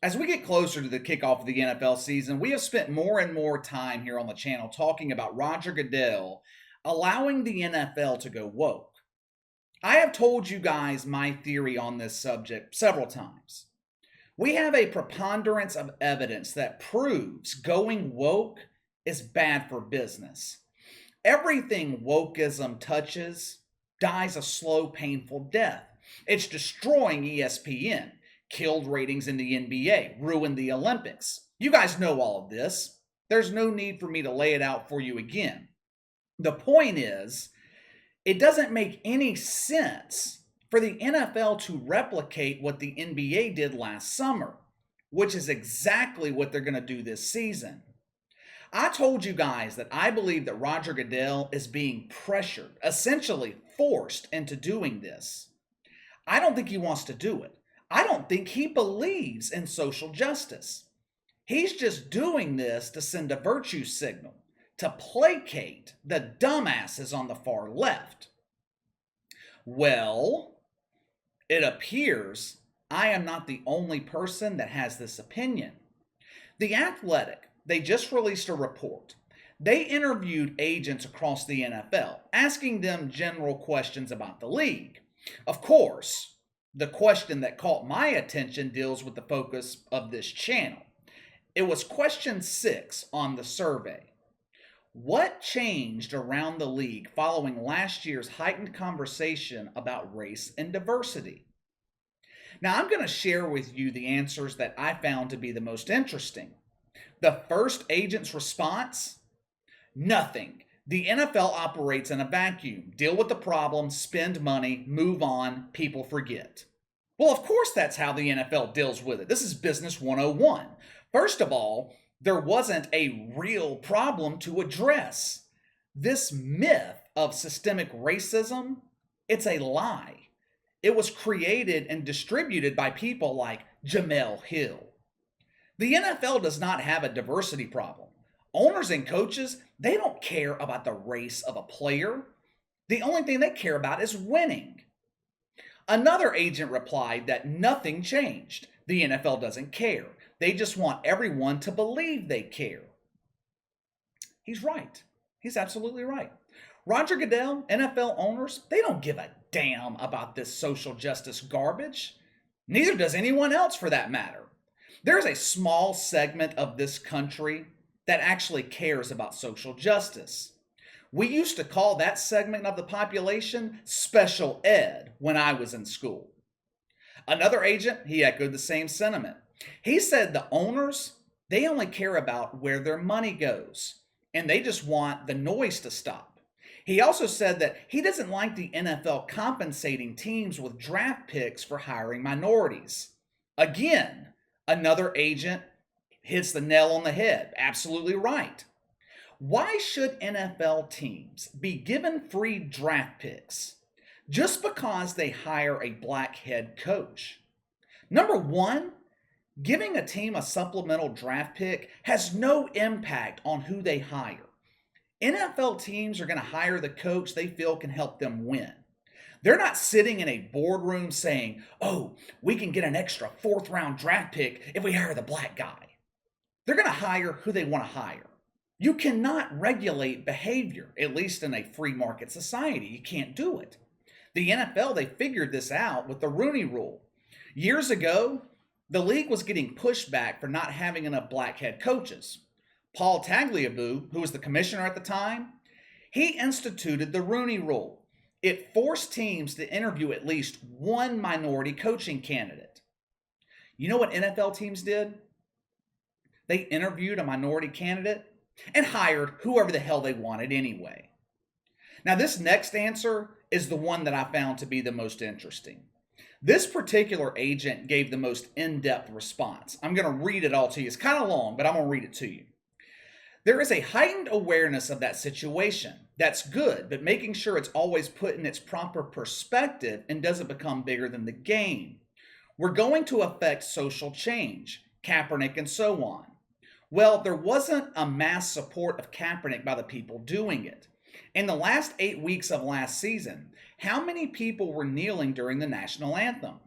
As we get closer to the kickoff of the NFL season, we have spent more and more time here on the channel talking about Roger Goodell allowing the NFL to go woke. I have told you guys my theory on this subject several times. We have a preponderance of evidence that proves going woke is bad for business. Everything wokeism touches dies a slow, painful death. It's destroying ESPN, killed ratings in the NBA, ruined the Olympics. You guys know all of this. There's no need for me to lay it out for you again. The point is, it doesn't make any sense for the NFL to replicate what the NBA did last summer, which is exactly what they're going to do this season. I told you guys that I believe that Roger Goodell is being pressured, essentially forced into doing this. I don't think he wants to do it. I don't think he believes in social justice. He's just doing this to send a virtue signal, to placate the dumbasses on the far left. Well, it appears I am not the only person that has this opinion. The Athletic, they just released a report. They interviewed agents across the NFL, asking them general questions about the league. Of course, the question that caught my attention deals with the focus of this channel. It was question 6 on the survey. What changed around the league following last year's heightened conversation about race and diversity? Now, I'm going to share with you the answers that I found to be the most interesting. The first agent's response: nothing. The NFL operates in a vacuum. Deal with the problem, spend money, move on, people forget. Well, of course that's how the NFL deals with it. This is business 101. First of all, there wasn't a real problem to address. This myth of systemic racism, it's a lie. It was created and distributed by people like Jamel Hill. The NFL does not have a diversity problem. Owners and coaches, they don't care about the race of a player. The only thing they care about is winning. Another agent replied that nothing changed. The NFL doesn't care. They just want everyone to believe they care. He's right. He's absolutely right. Roger Goodell, NFL owners, they don't give a damn about this social justice garbage. Neither does anyone else for that matter. There's a small segment of this country that actually cares about social justice. We used to call that segment of the population special ed when I was in school. Another agent, he echoed the same sentiment. He said the owners, they only care about where their money goes, and they just want the noise to stop. He also said that he doesn't like the NFL compensating teams with draft picks for hiring minorities. Again, another agent hits the nail on the head. Absolutely right. Why should NFL teams be given free draft picks just because they hire a black head coach? Number one, giving a team a supplemental draft pick has no impact on who they hire. NFL teams are going to hire the coach they feel can help them win. They're not sitting in a boardroom saying, oh, we can get an extra 4th round draft pick if we hire the black guy. They're going to hire who they want to hire. You cannot regulate behavior, at least in a free market society. You can't do it. The NFL, they figured this out with the Rooney Rule. Years ago, the league was getting pushback for not having enough black head coaches. Paul Tagliabue, who was the commissioner at the time, he instituted the Rooney Rule. It forced teams to interview at least one minority coaching candidate. You know what NFL teams did? They interviewed a minority candidate and hired whoever the hell they wanted anyway. Now, this next answer is the one that I found to be the most interesting. This particular agent gave the most in-depth response. I'm going to read it all to you. It's kind of long, but I'm going to read it to you. There is a heightened awareness of that situation. That's good, but making sure it's always put in its proper perspective and doesn't become bigger than the game. We're going to affect social change, Kaepernick and so on. Well, there wasn't a mass support of Kaepernick by the people doing it. In the last 8 weeks of last season, how many people were kneeling during the national anthem?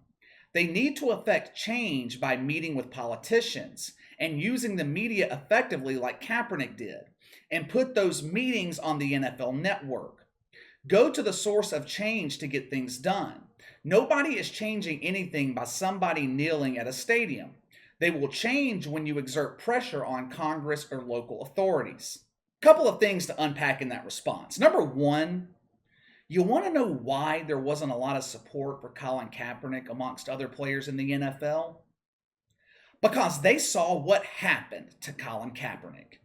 They need to affect change by meeting with politicians and using the media effectively like Kaepernick did, and put those meetings on the NFL network. Go to the source of change to get things done. Nobody is changing anything by somebody kneeling at a stadium. They will change when you exert pressure on Congress or local authorities. Couple of things to unpack in that response. Number one, you want to know why there wasn't a lot of support for Colin Kaepernick amongst other players in the NFL? Because they saw what happened to Colin Kaepernick.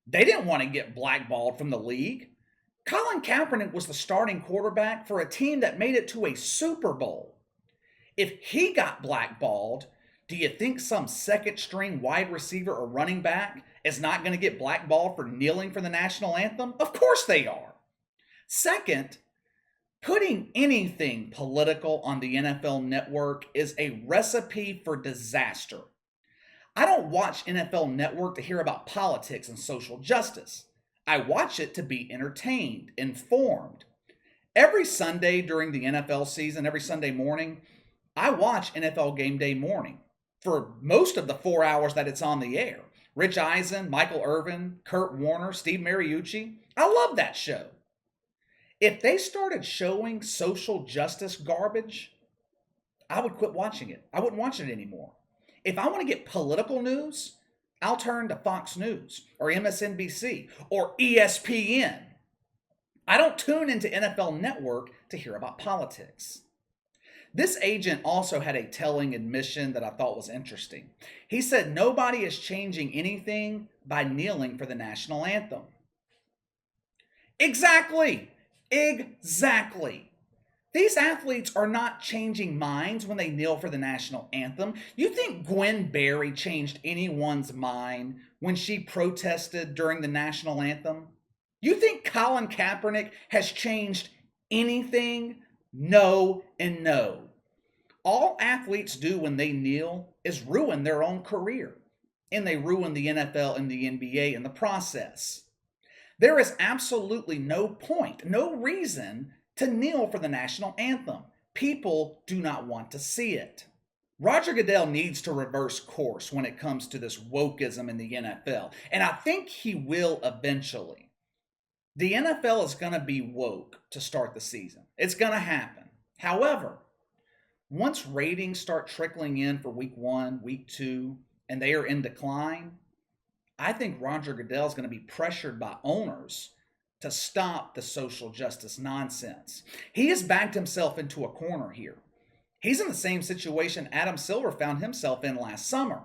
They didn't want to get blackballed from the league. Colin Kaepernick was the starting quarterback for a team that made it to a Super Bowl. If he got blackballed, do you think some second string wide receiver or running back is not going to get blackballed for kneeling for the national anthem? Of course they are. Second, putting anything political on the NFL network is a recipe for disaster. I don't watch NFL Network to hear about politics and social justice. I watch it to be entertained, informed. Every Sunday during the NFL season, every Sunday morning, I watch NFL Game Day Morning for most of the 4 hours that it's on the air. Rich Eisen, Michael Irvin, Kurt Warner, Steve Mariucci. I love that show. If they started showing social justice garbage, I would quit watching it. I wouldn't watch it anymore. If I want to get political news, I'll turn to Fox News or MSNBC or ESPN. I don't tune into NFL Network to hear about politics. This agent also had a telling admission that I thought was interesting. He said nobody is changing anything by kneeling for the national anthem. Exactly. These athletes are not changing minds when they kneel for the national anthem. You think Gwen Berry changed anyone's mind when she protested during the national anthem? You think Colin Kaepernick has changed anything? No and no. All athletes do when they kneel is ruin their own career, and they ruin the NFL and the NBA in the process. There is absolutely no point, no reason to kneel for the national anthem. People do not want to see it. Roger Goodell needs to reverse course when it comes to this wokeism in the NFL, and I think he will eventually. The NFL is going to be woke to start the season. It's going to happen. However, once ratings start trickling in for week 1, week 2, and they are in decline, I think Roger Goodell is going to be pressured by owners to stop the social justice nonsense. He has backed himself into a corner here. He's in the same situation Adam Silver found himself in last summer.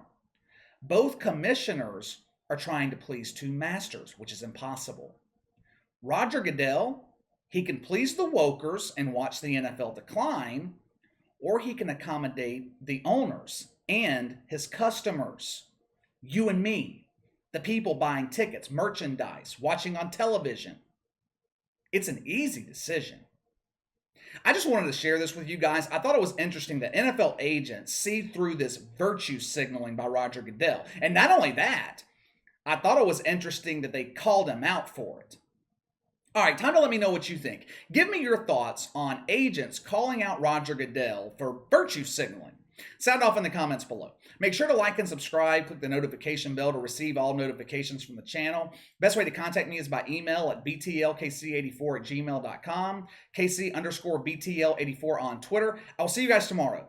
Both commissioners are trying to please two masters, which is impossible. Roger Goodell, he can please the wokers and watch the NFL decline, or he can accommodate the owners and his customers, you and me, the people buying tickets, merchandise, watching on television. It's an easy decision. I just wanted to share this with you guys. I thought it was interesting that NFL agents see through this virtue signaling by Roger Goodell. And not only that, I thought it was interesting that they called him out for it. All right, time to let me know what you think. Give me your thoughts on agents calling out Roger Goodell for virtue signaling. Sound off in the comments below. Make sure to like and subscribe. Click the notification bell to receive all notifications from the channel. Best way to contact me is by email at btlkc84@gmail.com, KC_BTL84 on Twitter. I'll see you guys tomorrow.